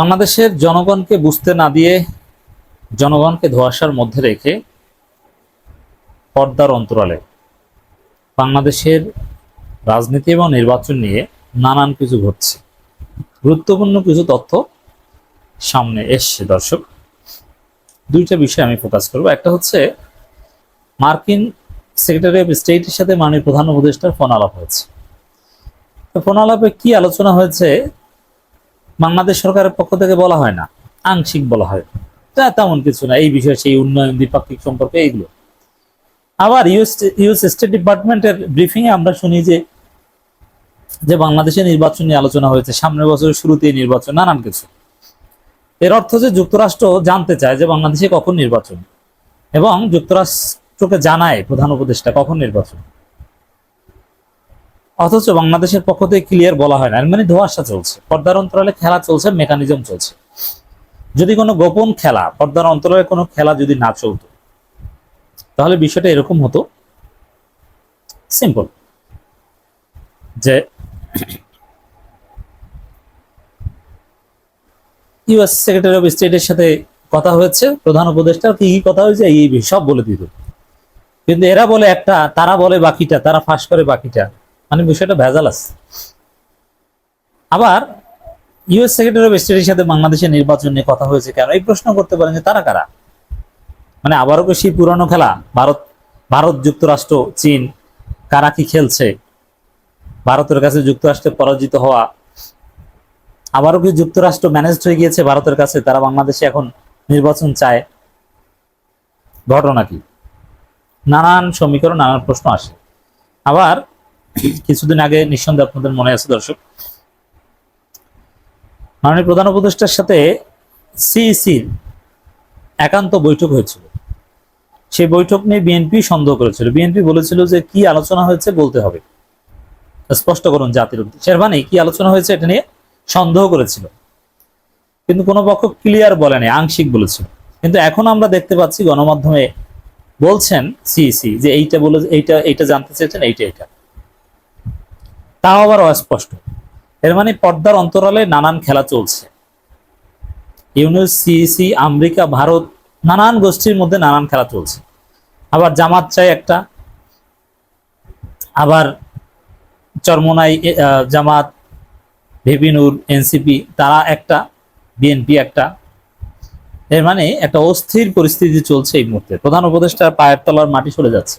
বাংলাদেশের জনগণকে বুঝতে না দিয়ে জনগণকে ধোঁয়াশার মধ্যে রেখে পর্দার অন্তরালে বাংলাদেশের রাজনীতি এবং নির্বাচন নিয়ে নানান কিছু ঘটছে। গুরুত্বপূর্ণ কিছু তথ্য সামনে এসছে। দর্শক, দুইটা বিষয় আমি ফোকাস করব। একটা হচ্ছে মার্কিন সেক্রেটারি অফ স্টেটের সাথে মাননীয় প্রধান উপদেষ্টার ফোন আলাপ হয়েছে। তো ফোন আলাপে কি আলোচনা হয়েছে বাংলাদেশ সরকারের পক্ষ থেকে বলা হয় না, আংশিক বলা হয়, তেমন কিছু না, এই বিষয়ে সেই উন্নয়ন দ্বিপাক্ষিক সম্পর্কে এইগুলো। আবার ইউএস স্টেট ডিপার্টমেন্টের ব্রিফিং এ আমরা শুনি যে বাংলাদেশের নির্বাচন নিয়ে আলোচনা হয়েছে, সামনের বছরের শুরুতেই নির্বাচন, নানান কিছু। এর অর্থ যে যুক্তরাষ্ট্র জানতে চায় যে বাংলাদেশে কখন নির্বাচন, এবং যুক্তরাষ্ট্রকে জানায় প্রধান উপদেষ্টা কখন নির্বাচন, অথচ বাংলাদেশের পক্ষ থেকে ক্লিয়ার বলা হয় না। মানে ধোঁয়াশা চলছে, পর্দার অন্তরালে খেলা চলছে, মেকানিজম চলছে। যদি কোনো গোপন খেলা, পর্দার অন্তরালে কোনো খেলা যদি না চলতো, তাহলে বিষয়টা এরকম হতো, সিম্পল, যে ইউএস সেক্রেটারি অফ স্টেটের সাথে কথা হয়েছে, প্রধান উপদেষ্টা কি কি কথা হয়েছে এই সব বলে দিত। কিন্তু এরা বলে একটা, তারা বলে বাকিটা, তারা ফাঁস করে বাকিটা, মানে বিষয়টা ভেজাল আছে। আবার ইউএস সেক্রেটারি অফ স্টেটের সাথে বাংলাদেশের নির্বাচন নিয়ে কথা হয়েছে কেন, এই প্রশ্ন করতে পারেন যে তারা কারা। মানে আবারও কি সেই পুরানো খেলা, ভারত যুক্তরাষ্ট্র চীন কারা কি খেলছে, ভারতের কাছে যুক্তরাষ্ট্রে পরাজিত হওয়া, আবারও কি যুক্তরাষ্ট্র ম্যানেজড হয়ে গিয়েছে ভারতের কাছে, তারা বাংলাদেশে এখন নির্বাচন চায়, ঘটনা কি? নানান সমীকরণ, নানান প্রশ্ন আসে। আবার কিছুদিন আগে নিঃসন্দেহে আপনাদের মনে আছে দর্শক, মাননীয় প্রধান উপদেষ্টার সাথে সিইসির একান্ত বৈঠক হয়েছিল। সেই বৈঠক নিয়ে বিএনপি সন্দেহ করেছিল। বিএনপি বলেছিল যে কি আলোচনা হয়েছে বলতে হবে, স্পষ্ট করুন জাতির উদ্দেশ্যে। মানে কি আলোচনা হয়েছে এটা নিয়ে সন্দেহ করেছিল, কিন্তু কোনো পক্ষ ক্লিয়ার বলেনি, আংশিক বলেছিল। কিন্তু এখন আমরা দেখতে পাচ্ছি গণমাধ্যমে বলছেন সিইসি যে এইটা বলে, এইটা জানতে চেয়েছেন, এইটা, তাও আবার অস্পষ্ট। এর মানে পর্দার অন্তরালে নানান খেলা চলছে। ইউনুস, সিইসি, আমেরিকা, ভারত, নানান গোষ্ঠীর মধ্যে নানান খেলা চলছে। আবার জামাত চায় একটা, আবার চরমোনাই জামাত, ভিপিনুর, এনসিপি তারা একটা, বিএনপি একটা। এর মানে একটা অস্থির পরিস্থিতি চলছে এই মুহূর্তে। প্রধান উপদেষ্টার পায়ের তলার মাটি সরে যাচ্ছে,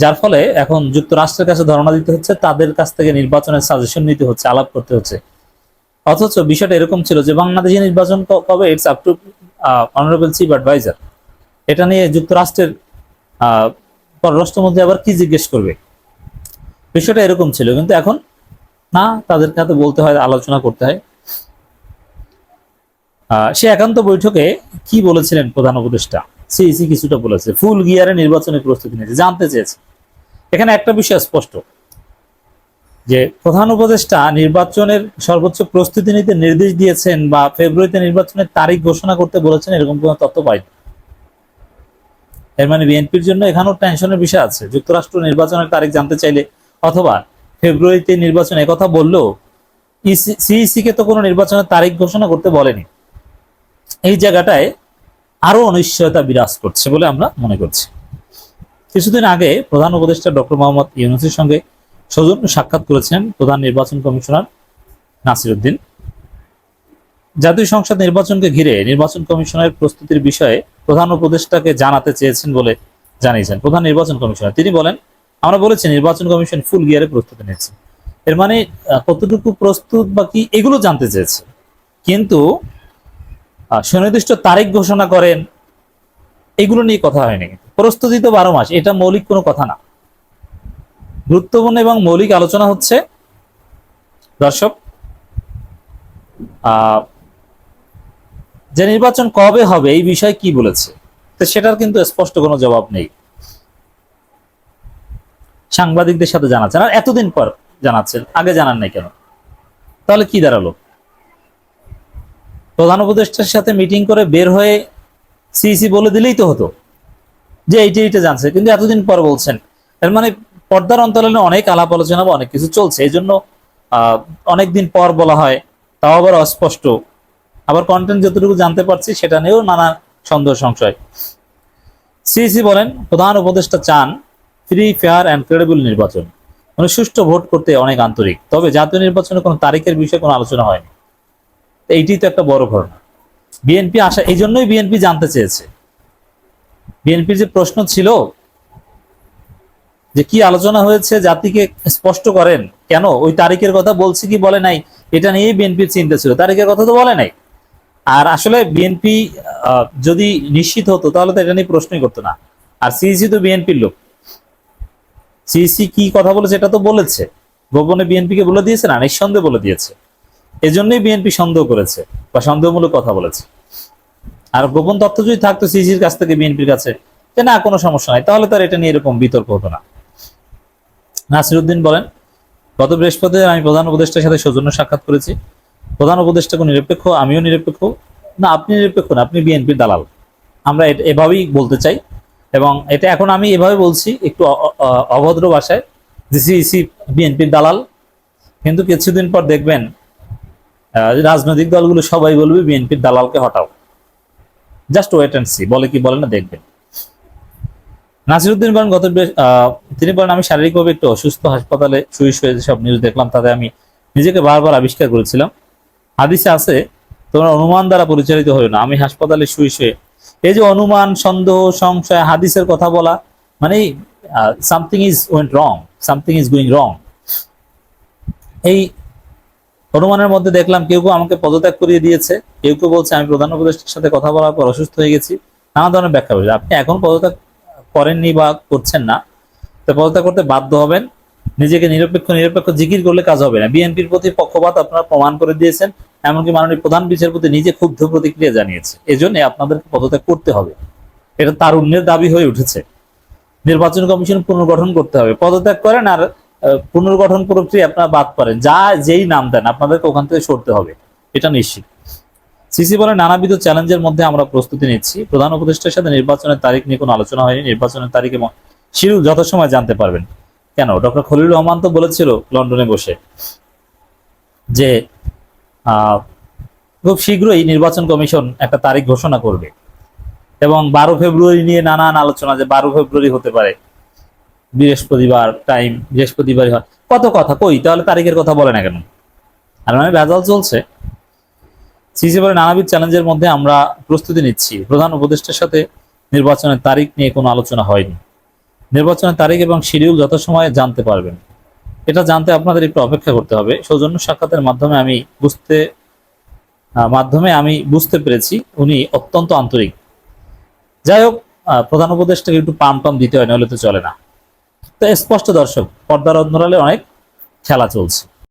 যার ফলে এখন যুক্তরাষ্ট্রের কাছে ধারণা দিতে হচ্ছে, তাদের কাছ থেকে নির্বাচনের সাজেশন নিতে হচ্ছে, আলাপ করতে হচ্ছে। অথচ বিষয়টা এরকম ছিল যে বাংলাদেশে নির্বাচন কবে, it's up to honourable chief adviser. এটা নিয়ে যুক্তরাষ্ট্রের পররাষ্ট্রমন্ত্রী আবার কি জিজ্ঞেস করবে, বিষয়টা এরকম ছিল। কিন্তু এখন না, তাদের কাছে বলতে হয়, আলোচনা করতে হয়। সে একান্ত বৈঠকে কি বলেছিলেন প্রধান উপদেষ্টা? সিইসি কিছুটা বলেছে, ফুল গিয়ারে নির্বাচনের প্রস্তুতি নিয়েছে, জানতে চেয়েছে। এখানে একটা বিষয় স্পষ্ট, যে প্রধান উপদেষ্টা নির্বাচনের সর্বোচ্চ প্রস্তুতি নিতে নির্দেশ দিয়েছেন বা ফেব্রুয়ারিতে নির্বাচনের তারিখ ঘোষণা করতে বলেছেন, এরকম কোনো তথ্য পাইনি। এর মানে বিএনপির জন্য এখানেও টেনশনের বিষয় আছে। যুক্তরাষ্ট্র নির্বাচনের তারিখ জানতে চাইলে, অথবা ফেব্রুয়ারিতে নির্বাচন একথা বললেও সিইসি কে তো কোনো নির্বাচনের তারিখ ঘোষণা করতে বলেনি। এই জায়গাটায় আরো অনিশ্চয়তা বিরাজ করছে বলে আমরা মনে করছি। কিছুদিন আগে প্রধান উপদেষ্টা ডক্টর মোহাম্মদ ইউনূসের সঙ্গে সৌজন্য সাক্ষাৎ করেছেন প্রধান নির্বাচন কমিশনার নাসির উদ্দিন। জাতীয় সংসদ নির্বাচনকে ঘিরে নির্বাচন কমিশনের প্রস্তুতির বিষয়ে প্রধান উপদেষ্টাকে জানাতে চেয়েছেন বলে জানিয়েছেন প্রধান নির্বাচন কমিশনার। তিনি বলেন, আমরা বলেছি নির্বাচন কমিশন ফুল গিয়ারে প্রস্তুতি নিচ্ছে। এর মানে কতটুকু প্রস্তুত বা কি, এগুলো জানতে চেয়েছে। কিন্তু সুনির্দিষ্ট তারিখ ঘোষণা করেন, এগুলো নিয়ে কথা হয়নি। প্রস্তুতি তো 12 মাস, এটা মৌলিক কোনো কথা না। গুরুত্বপূর্ণ এবং মৌলিক আলোচনা হচ্ছে দর্শক, যে নির্বাচন কবে হবে এই বিষয়ে কি বলেছে, তো সেটার কিন্তু স্পষ্ট কোনো জবাব নেই। সাংবাদিকদের সাথে জানাচ্ছেন, আর এতদিন পর জানাচ্ছেন, আগে জানান নাই কেন? তাহলে কি দাঁড়ালো? প্রধান উপদেষ্টার সাথে মিটিং করে বের হয়ে সিইসি বলে দিলেই তো হতো যে এইটা জানছে, কিন্তু এতদিন পর বলছেন। এর মানে পর্দার অন্তরালে অনেক আলাপ আলোচনা বা অনেক কিছু চলছে, এই জন্য অনেকদিন পর বলা হয়, তাও আবার অস্পষ্ট, আবার কন্টেন্ট যতটুকু জানতে পারছি সেটা নিয়েও নানা সন্দেহ সংশয়। সিইসি বলেন প্রধান উপদেষ্টা চান ফ্রি, ফেয়ার অ্যান্ড ক্রেডিবল নির্বাচন, মানে সুষ্ঠু ভোট করতে অনেক আন্তরিক, তবে জাতীয় নির্বাচনে কোনো তারিখের বিষয়ে কোনো আলোচনা হয়নি। এইটি তো একটা বড় ঘটনা। বিএনপি আসা, এই জন্যই বিএনপি জানতে চেয়েছে। বিএনপির যে প্রশ্ন ছিল যে কি আলোচনা হয়েছে জাতিকে স্পষ্ট করেন, কেন ওই তারিখের কথা বলছি কি বলে নাই, এটা নিয়েই বিএনপির চিন্তা ছিল, তারিখের কথা তো বলে নাই। আর আসলে বিএনপি যদি নিশ্চিত হতো তাহলে তো এটা নিয়ে প্রশ্নই করতো না। আর সিইসি তো বিএনপির লোক, সিইসি কি কথা বলেছে এটা তো বলেছে, গোপনে বিএনপিকে বলে দিয়েছে না, নিঃসন্দেহে বলে দিয়েছে। এজন্যই বিএনপি সন্দেহ করেছে বা সন্দেহমূলক কথা বলেছে। আর গোপন তথ্য যদি থাকতো সিইসির কাছ থেকে বিএনপির কাছে যে না কোনো সমস্যা নাই, তাহলে তার এটা নিয়ে এরকম বিতর্ক হতো না। নাসিরউদ্দিন বলেন গত বৃহস্পতিবার আমি প্রধান উপদেষ্টার সাথে সৌজন্য সাক্ষাৎ করেছি। প্রধান উপদেষ্টা কোন নিরপেক্ষ, আমিও নিরপেক্ষ না, আপনি নিরপেক্ষ না, আপনি বিএনপির দালাল। আমরা এভাবেই বলতে চাই, এবং এটা এখন আমি এভাবে বলছি একটু অভদ্র ভাষায়, যে সিইসি বিএনপির দালাল। কিন্তু কিছুদিন পর দেখবেন রাজনৈতিক দলগুলো সবাই বলবে বিএনপির দালালকে হটাও। জাস্ট ওয়েট অ্যান্ড সি, বলে কি বলে না দেখবেন। নাসিরউদ্দিন বলেন তিনি বলেন আমি শারীরিকভাবে একটু অসুস্থ, হাসপাতালে শুয়ে শুয়ে যেসব নিউজ দেখলাম তাতে আমি নিজেকে বারবার আবিষ্কার করেছিলাম। হাদিসে আছে তোমরা অনুমান দ্বারা পরিচালিত হয়ে না, আমি হাসপাতালে শুয়ে শুয়ে, এই যে অনুমান, সন্দেহ, সংশয়, হাদিসের কথা বলা, মানে something is went wrong, something is going রং। এই অনুমানের মধ্যে দেখলাম কেউ কেউ আমাকে পদত্যাগ করিয়ে দিয়েছে, কেউ কেউ বলছে আমি প্রধান উপদেষ্টার সাথে কথা বলার পর অসুস্থ হয়ে গেছি, নানা ধরনের ব্যাখ্যা হয়েছে। আপনি এখন পদত্যাগ করেননি বা করছেন না, তো পদত্যাগ করতে বাধ্য হবেন। নিজেকে নিরপেক্ষ নিরপেক্ষ জিকির করলে কাজ হবে না। বিএনপির প্রতি পক্ষপাত আপনারা প্রমাণ করে দিয়েছেন, এমনকি মাননীয় প্রধান বিচারপতি নিজে ক্ষুব্ধ প্রতিক্রিয়া জানিয়েছে। এজন্য আপনাদেরকে পদত্যাগ করতে হবে, এটা তারুণ্যের দাবি হয়ে উঠেছে। নির্বাচন কমিশন পুনর্গঠন করতে হবে, পদত্যাগ করেন আর পুনর্গঠন প্রক্রিয়া আপনারা বাদ করেন, যা যেই নাম দেন আপনাদেরকে ওখান থেকে সরতে হবে, এটা নিশ্চিত। সিসি বলে নানাবিধ চ্যালেঞ্জের মধ্যে আমরা প্রস্তুতি নিচ্ছি, প্রধান উপদেষ্টার সাথে নির্বাচনের তারিখ নিয়ে কোনো আলোচনা হয়নি, নির্বাচনের তারিখ এবং শিডিউল যথাসময় জানতে পারবেন। কেন ডক্টর খলিলুর রহমান তো বলেছিল লন্ডনে বসে যে খুব শীঘ্রই নির্বাচন কমিশন একটা তারিখ ঘোষণা করবে, এবং 12 ফেব্রুয়ারি নিয়ে নানান আলোচনা, যে 12 ফেব্রুয়ারি হতে পারে, বৃহস্পতিবার টাইম, বৃহস্পতিবারই হয়, কত কথা কই, তাহলে তারিখের কথা বলে না কেন? আর মানে ভেজাল চলছে। সিসি বলে নানাবিধ চ্যালেঞ্জের মধ্যে আমরা প্রস্তুতি নিচ্ছি, প্রধান উপদেষ্টার সাথে নির্বাচনের তারিখ নিয়ে কোনো আলোচনা হয়নি, নির্বাচনের তারিখ এবং শিডিউল যথাসময়ে জানতে পারবেন। এটা জানতে আপনাদের একটু অপেক্ষা করতে হবে। সৌজন্য সাক্ষাতের মাধ্যমে আমি বুঝতে পেরেছি উনি অত্যন্ত আন্তরিক। যাই হোক, প্রধান উপদেষ্টাকে একটু পাম টাম দিতে হয়, নাহলে তো চলে না। তো স্পষ্ট দর্শক, পর্দার অন্তরালে অনেক খেলা চলছে।